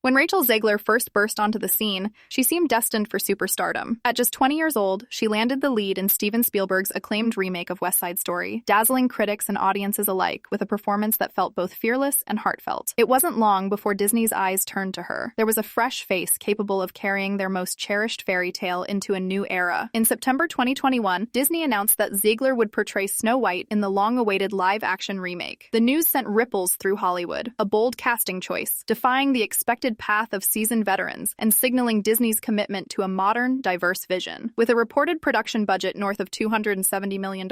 When Rachel Zegler first burst onto the scene, she seemed destined for superstardom. At just 20 years old, she landed the lead in Steven Spielberg's acclaimed remake of West Side Story, dazzling critics and audiences alike with a performance that felt both fearless and heartfelt. It wasn't long before Disney's eyes turned to her. There was a fresh face capable of carrying their most cherished fairy tale into a new era. In September 2021, Disney announced that Zegler would portray Snow White in the long-awaited live-action remake. The news sent ripples through Hollywood, a bold casting choice, defying the expected path of seasoned veterans and signaling Disney's commitment to a modern, diverse vision. With a reported production budget north of $270 million,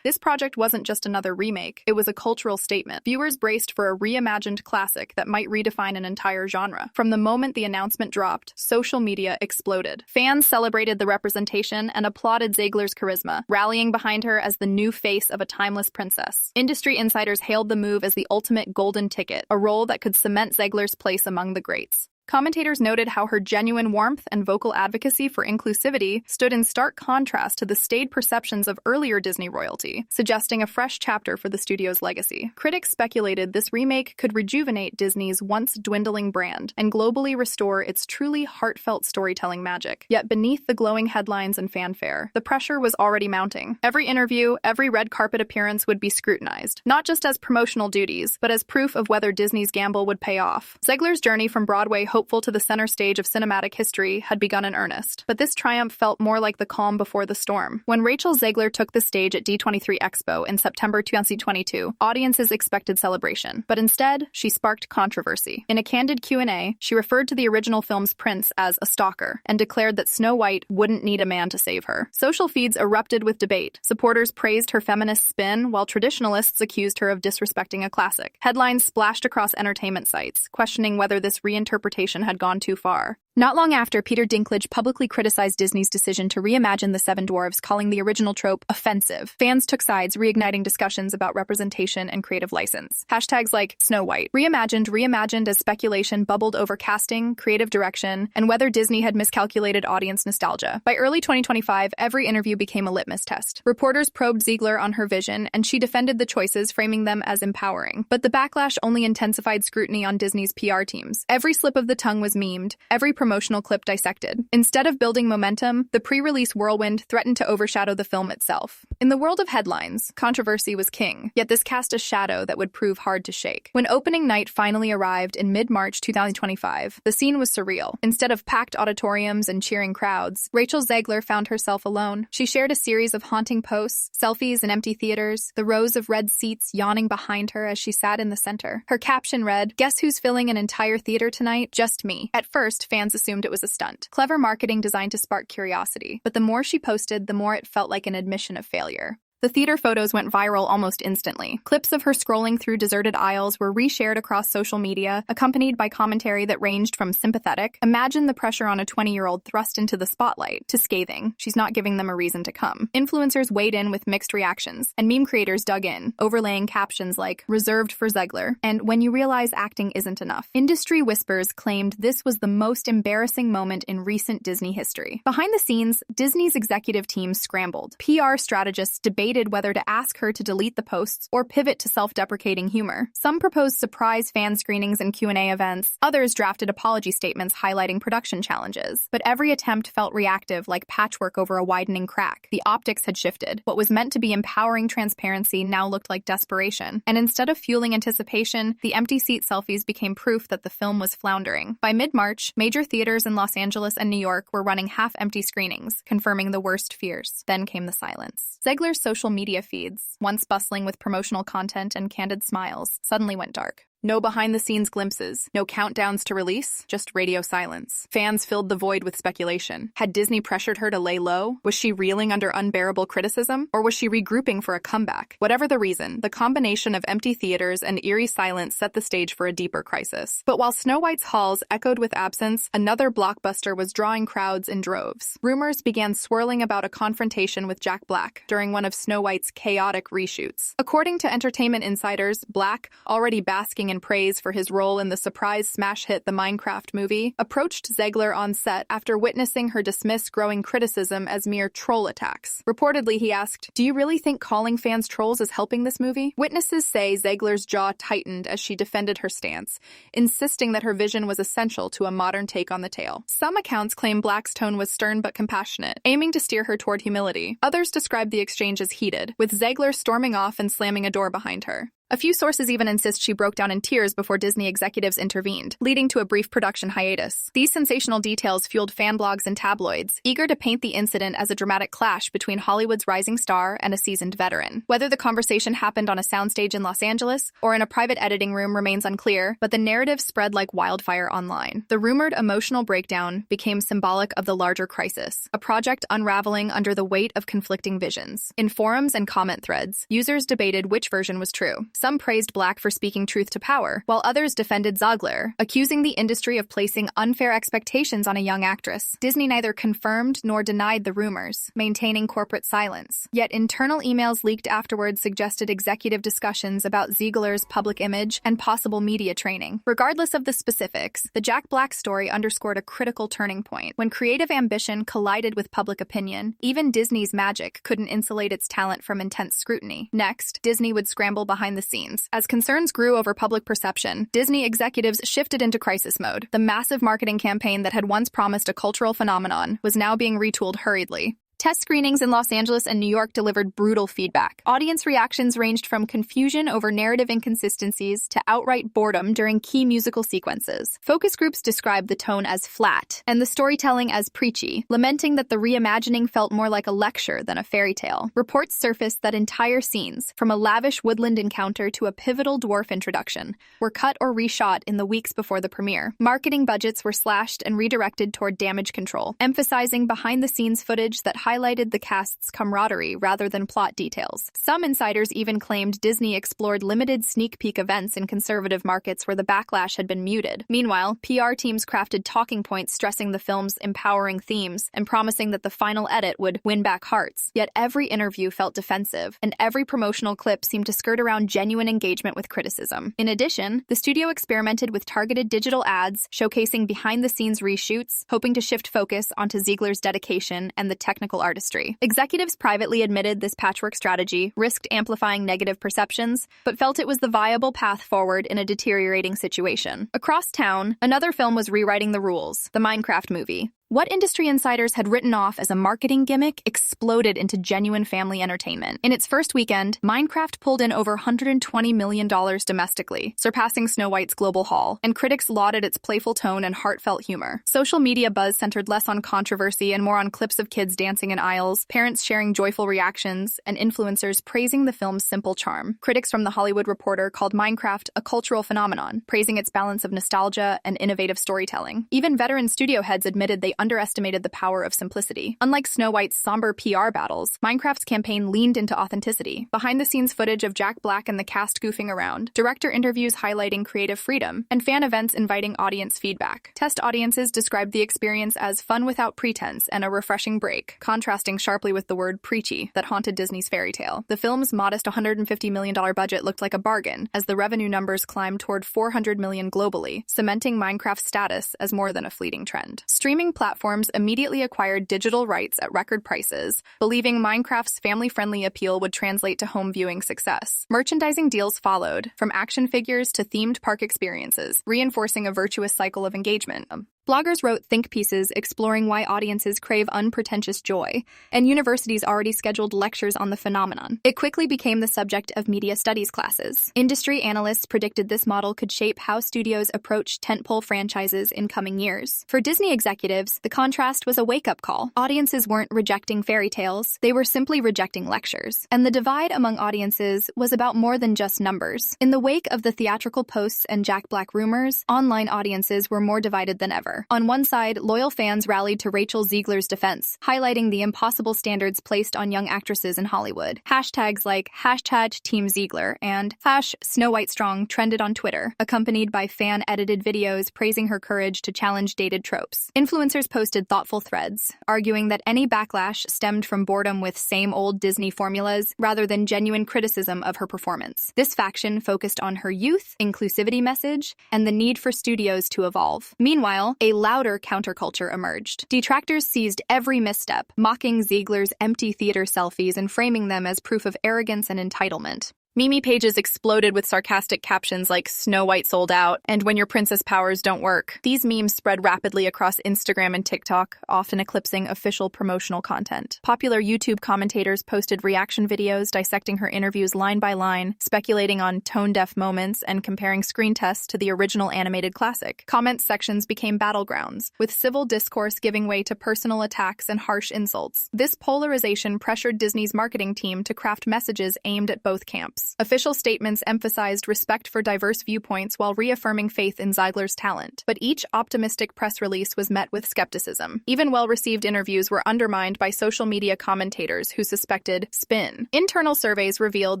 this project wasn't just another remake, it was a cultural statement. Viewers braced for a reimagined classic that might redefine an entire genre. From the moment the announcement dropped, social media exploded. Fans celebrated the representation and applauded Zegler's charisma, rallying behind her as the new face of a timeless princess. Industry insiders hailed the move as the ultimate golden ticket, a role that could cement Zegler's place among the greats. Commentators noted how her genuine warmth and vocal advocacy for inclusivity stood in stark contrast to the staid perceptions of earlier Disney royalty, suggesting a fresh chapter for the studio's legacy. Critics speculated this remake could rejuvenate Disney's once-dwindling brand and globally restore its truly heartfelt storytelling magic. Yet beneath the glowing headlines and fanfare, the pressure was already mounting. Every interview, every red carpet appearance would be scrutinized, not just as promotional duties, but as proof of whether Disney's gamble would pay off. Zegler's journey from Broadway hopeful to the center stage of cinematic history had begun in earnest, but this triumph felt more like the calm before the storm. When Rachel Zegler took the stage at D23 Expo in September 2022, audiences expected celebration, but instead, she sparked controversy. In a candid Q&A, she referred to the original film's prince as a stalker and declared that Snow White wouldn't need a man to save her. Social feeds erupted with debate. Supporters praised her feminist spin, while traditionalists accused her of disrespecting a classic. Headlines splashed across entertainment sites, questioning whether this reinterpretation had gone too far. Not long after, Peter Dinklage publicly criticized Disney's decision to reimagine the Seven Dwarfs, calling the original trope offensive. Fans took sides, reigniting discussions about representation and creative license. Hashtags like Snow White, reimagined as speculation bubbled over casting, creative direction, and whether Disney had miscalculated audience nostalgia. By early 2025, every interview became a litmus test. Reporters probed Zegler on her vision, and she defended the choices, framing them as empowering. But the backlash only intensified scrutiny on Disney's PR teams. Every slip of the tongue was memed, every promotional clip dissected. Instead of building momentum, the pre-release whirlwind threatened to overshadow the film itself. In the world of headlines, controversy was king, yet this cast a shadow that would prove hard to shake. When opening night finally arrived in mid-March 2025, the scene was surreal. Instead of packed auditoriums and cheering crowds, Rachel Zegler found herself alone. She shared a series of haunting posts, selfies in empty theaters, the rows of red seats yawning behind her as she sat in the center. Her caption read, "Guess who's filling an entire theater tonight? Just me." At first, fans assumed it was a stunt. Clever marketing designed to spark curiosity, but the more she posted, the more it felt like an admission of failure. The theater photos went viral almost instantly. Clips of her scrolling through deserted aisles were reshared across social media, accompanied by commentary that ranged from sympathetic, "Imagine the pressure on a 20-year-old thrust into the spotlight," to scathing, "She's not giving them a reason to come." Influencers weighed in with mixed reactions, and meme creators dug in, overlaying captions like, "Reserved for Zegler," and "When you realize acting isn't enough." Industry whispers claimed this was the most embarrassing moment in recent Disney history. Behind the scenes, Disney's executive team scrambled. PR strategists debated whether to ask her to delete the posts or pivot to self-deprecating humor. Some proposed surprise fan screenings and Q&A events. Others drafted apology statements highlighting production challenges. But every attempt felt reactive, like patchwork over a widening crack. The optics had shifted. What was meant to be empowering transparency now looked like desperation. And instead of fueling anticipation, the empty seat selfies became proof that the film was floundering. By mid-March, major theaters in Los Angeles and New York were running half-empty screenings, confirming the worst fears. Then came the silence. Zegler's social media feeds, once bustling with promotional content and candid smiles, suddenly went dark. No behind-the-scenes glimpses, no countdowns to release, just radio silence. Fans filled the void with speculation. Had Disney pressured her to lay low? Was she reeling under unbearable criticism? Or was she regrouping for a comeback? Whatever the reason, the combination of empty theaters and eerie silence set the stage for a deeper crisis. But while Snow White's halls echoed with absence, another blockbuster was drawing crowds in droves. Rumors began swirling about a confrontation with Jack Black during one of Snow White's chaotic reshoots. According to entertainment insiders, Black, already basking basking in praise for his role in the surprise smash hit The Minecraft Movie, approached Zegler on set after witnessing her dismiss growing criticism as mere troll attacks. Reportedly, he asked, "Do you really think calling fans trolls is helping this movie?" Witnesses say Zegler's jaw tightened as she defended her stance, insisting that her vision was essential to a modern take on the tale. Some accounts claim Black's tone was stern but compassionate, aiming to steer her toward humility. Others describe the exchange as heated, with Zegler storming off and slamming a door behind her. A few sources even insist she broke down in tears before Disney executives intervened, leading to a brief production hiatus. These sensational details fueled fan blogs and tabloids, eager to paint the incident as a dramatic clash between Hollywood's rising star and a seasoned veteran. Whether the conversation happened on a soundstage in Los Angeles or in a private editing room remains unclear, but the narrative spread like wildfire online. The rumored emotional breakdown became symbolic of the larger crisis, a project unraveling under the weight of conflicting visions. In forums and comment threads, users debated which version was true. Some praised Black for speaking truth to power, while others defended Zegler, accusing the industry of placing unfair expectations on a young actress. Disney neither confirmed nor denied the rumors, maintaining corporate silence. Yet internal emails leaked afterwards suggested executive discussions about Zegler's public image and possible media training. Regardless of the specifics, the Jack Black story underscored a critical turning point. When creative ambition collided with public opinion, even Disney's magic couldn't insulate its talent from intense scrutiny. Next, Disney would scramble behind the scenes. As concerns grew over public perception, Disney executives shifted into crisis mode. The massive marketing campaign that had once promised a cultural phenomenon was now being retooled hurriedly. Test screenings in Los Angeles and New York delivered brutal feedback. Audience reactions ranged from confusion over narrative inconsistencies to outright boredom during key musical sequences. Focus groups described the tone as flat and the storytelling as preachy, lamenting that the reimagining felt more like a lecture than a fairy tale. Reports surfaced that entire scenes, from a lavish woodland encounter to a pivotal dwarf introduction, were cut or reshot in the weeks before the premiere. Marketing budgets were slashed and redirected toward damage control, emphasizing behind-the-scenes footage that highlighted the cast's camaraderie rather than plot details. Some insiders even claimed Disney explored limited sneak peek events in conservative markets where the backlash had been muted. Meanwhile, PR teams crafted talking points stressing the film's empowering themes and promising that the final edit would win back hearts. Yet every interview felt defensive, and every promotional clip seemed to skirt around genuine engagement with criticism. In addition, the studio experimented with targeted digital ads, showcasing behind-the-scenes reshoots, hoping to shift focus onto Zegler's dedication and the technical artistry. Executives privately admitted this patchwork strategy risked amplifying negative perceptions, but felt it was the viable path forward in a deteriorating situation. Across town, another film was rewriting the rules, The Minecraft Movie. What industry insiders had written off as a marketing gimmick exploded into genuine family entertainment. In its first weekend, Minecraft pulled in over $120 million domestically, surpassing Snow White's global haul, and critics lauded its playful tone and heartfelt humor. Social media buzz centered less on controversy and more on clips of kids dancing in aisles, parents sharing joyful reactions, and influencers praising the film's simple charm. Critics from The Hollywood Reporter called Minecraft a cultural phenomenon, praising its balance of nostalgia and innovative storytelling. Even veteran studio heads admitted they underestimated the power of simplicity. Unlike Snow White's somber PR battles, Minecraft's campaign leaned into authenticity. Behind-the-scenes footage of Jack Black and the cast goofing around, director interviews highlighting creative freedom, and fan events inviting audience feedback. Test audiences described the experience as fun without pretense and a refreshing break, contrasting sharply with the word preachy that haunted Disney's fairy tale. The film's modest $150 million budget looked like a bargain, as the revenue numbers climbed toward $400 million globally, cementing Minecraft's status as more than a fleeting trend. Streaming platforms immediately acquired digital rights at record prices, believing Minecraft's family-friendly appeal would translate to home viewing success. Merchandising deals followed, from action figures to themed park experiences, reinforcing a virtuous cycle of engagement. Bloggers wrote think pieces exploring why audiences crave unpretentious joy, and universities already scheduled lectures on the phenomenon. It quickly became the subject of media studies classes. Industry analysts predicted this model could shape how studios approach tentpole franchises in coming years. For Disney executives, the contrast was a wake-up call. Audiences weren't rejecting fairy tales, they were simply rejecting lectures. And the divide among audiences was about more than just numbers. In the wake of the theatrical posts and Jack Black rumors, online audiences were more divided than ever. anymore. On one side, loyal fans rallied to Rachel Zegler's defense, highlighting the impossible standards placed on young actresses in Hollywood. Hashtags like #TeamZegler and #SnowWhiteStrong trended on Twitter, accompanied by fan-edited videos praising her courage to challenge dated tropes. Influencers posted thoughtful threads, arguing that any backlash stemmed from boredom with same-old Disney formulas rather than genuine criticism of her performance. This faction focused on her youth, inclusivity message, and the need for studios to evolve. Meanwhile, a louder counterculture emerged. Detractors seized every misstep, mocking Ziegler's empty theater selfies and framing them as proof of arrogance and entitlement. Meme pages exploded with sarcastic captions like "Snow White sold out" and "When your princess powers don't work." These memes spread rapidly across Instagram and TikTok, often eclipsing official promotional content. Popular YouTube commentators posted reaction videos dissecting her interviews line by line, speculating on tone-deaf moments and comparing screen tests to the original animated classic. Comment sections became battlegrounds, with civil discourse giving way to personal attacks and harsh insults. This polarization pressured Disney's marketing team to craft messages aimed at both camps. Official statements emphasized respect for diverse viewpoints while reaffirming faith in Ziegler's talent. But each optimistic press release was met with skepticism. Even well-received interviews were undermined by social media commentators who suspected spin. Internal surveys revealed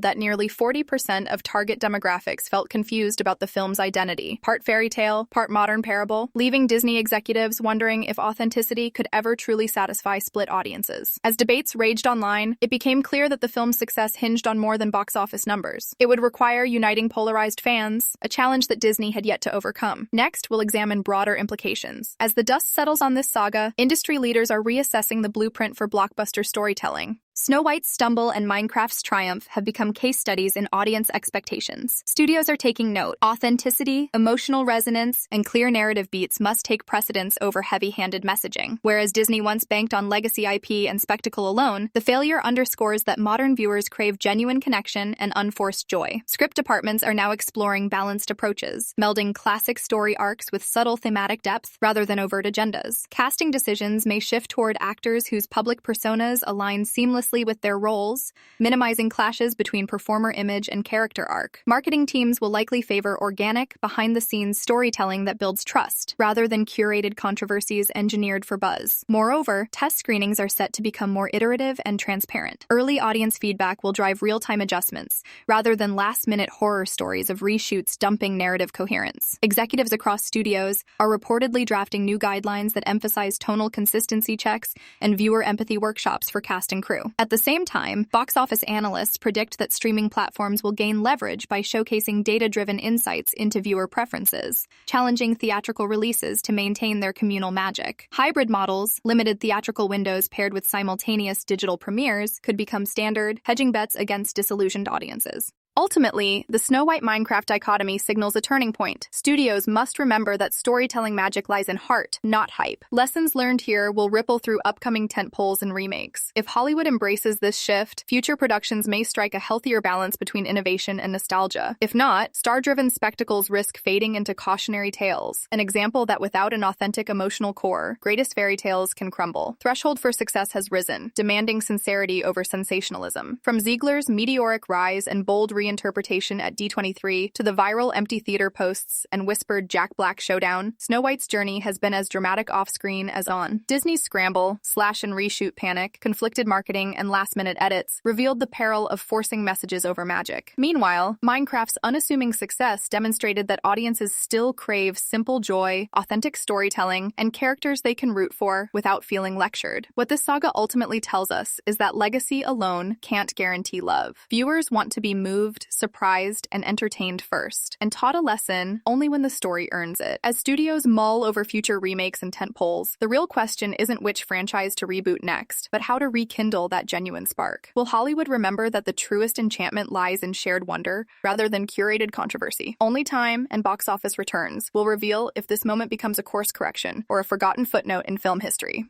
that nearly 40% of target demographics felt confused about the film's identity, part fairy tale, part modern parable, leaving Disney executives wondering if authenticity could ever truly satisfy split audiences. As debates raged online, it became clear that the film's success hinged on more than box office numbers. It would require uniting polarized fans, a challenge that Disney had yet to overcome. Next, we'll examine broader implications. As the dust settles on this saga, industry leaders are reassessing the blueprint for blockbuster storytelling. Snow White's stumble and Minecraft's triumph have become case studies in audience expectations. Studios are taking note. Authenticity, emotional resonance, and clear narrative beats must take precedence over heavy-handed messaging. Whereas Disney once banked on legacy IP and spectacle alone, the failure underscores that modern viewers crave genuine connection and unforced joy. Script departments are now exploring balanced approaches, melding classic story arcs with subtle thematic depth rather than overt agendas. Casting decisions may shift toward actors whose public personas align seamlessly with their roles, minimizing clashes between performer image and character arc. Marketing teams will likely favor organic, behind-the-scenes storytelling that builds trust, rather than curated controversies engineered for buzz. Moreover, test screenings are set to become more iterative and transparent. Early audience feedback will drive real-time adjustments, rather than last-minute horror stories of reshoots dumping narrative coherence. Executives across studios are reportedly drafting new guidelines that emphasize tonal consistency checks and viewer empathy workshops for cast and crew. At the same time, box office analysts predict that streaming platforms will gain leverage by showcasing data-driven insights into viewer preferences, challenging theatrical releases to maintain their communal magic. Hybrid models, limited theatrical windows paired with simultaneous digital premieres, could become standard, hedging bets against disillusioned audiences. Ultimately, the Snow White Minecraft dichotomy signals a turning point. Studios must remember that storytelling magic lies in heart, not hype. Lessons learned here will ripple through upcoming tentpoles and remakes. If Hollywood embraces this shift, future productions may strike a healthier balance between innovation and nostalgia. If not, star-driven spectacles risk fading into cautionary tales, an example that without an authentic emotional core, greatest fairy tales can crumble. Threshold for success has risen, demanding sincerity over sensationalism. From Ziegler's meteoric rise and bold reinterpretation at D23 to the viral empty theater posts and whispered Jack Black showdown, Snow White's journey has been as dramatic off-screen as on. Disney's scramble, slash and reshoot panic, conflicted marketing, and last-minute edits revealed the peril of forcing messages over magic. Meanwhile, Minecraft's unassuming success demonstrated that audiences still crave simple joy, authentic storytelling, and characters they can root for without feeling lectured. What this saga ultimately tells us is that legacy alone can't guarantee love. Viewers want to be moved, surprised, and entertained first, and taught a lesson only when the story earns it. As studios mull over future remakes and tentpoles, the real question isn't which franchise to reboot next, but how to rekindle that genuine spark. Will Hollywood remember that the truest enchantment lies in shared wonder, rather than curated controversy? Only time and box office returns will reveal if this moment becomes a course correction or a forgotten footnote in film history.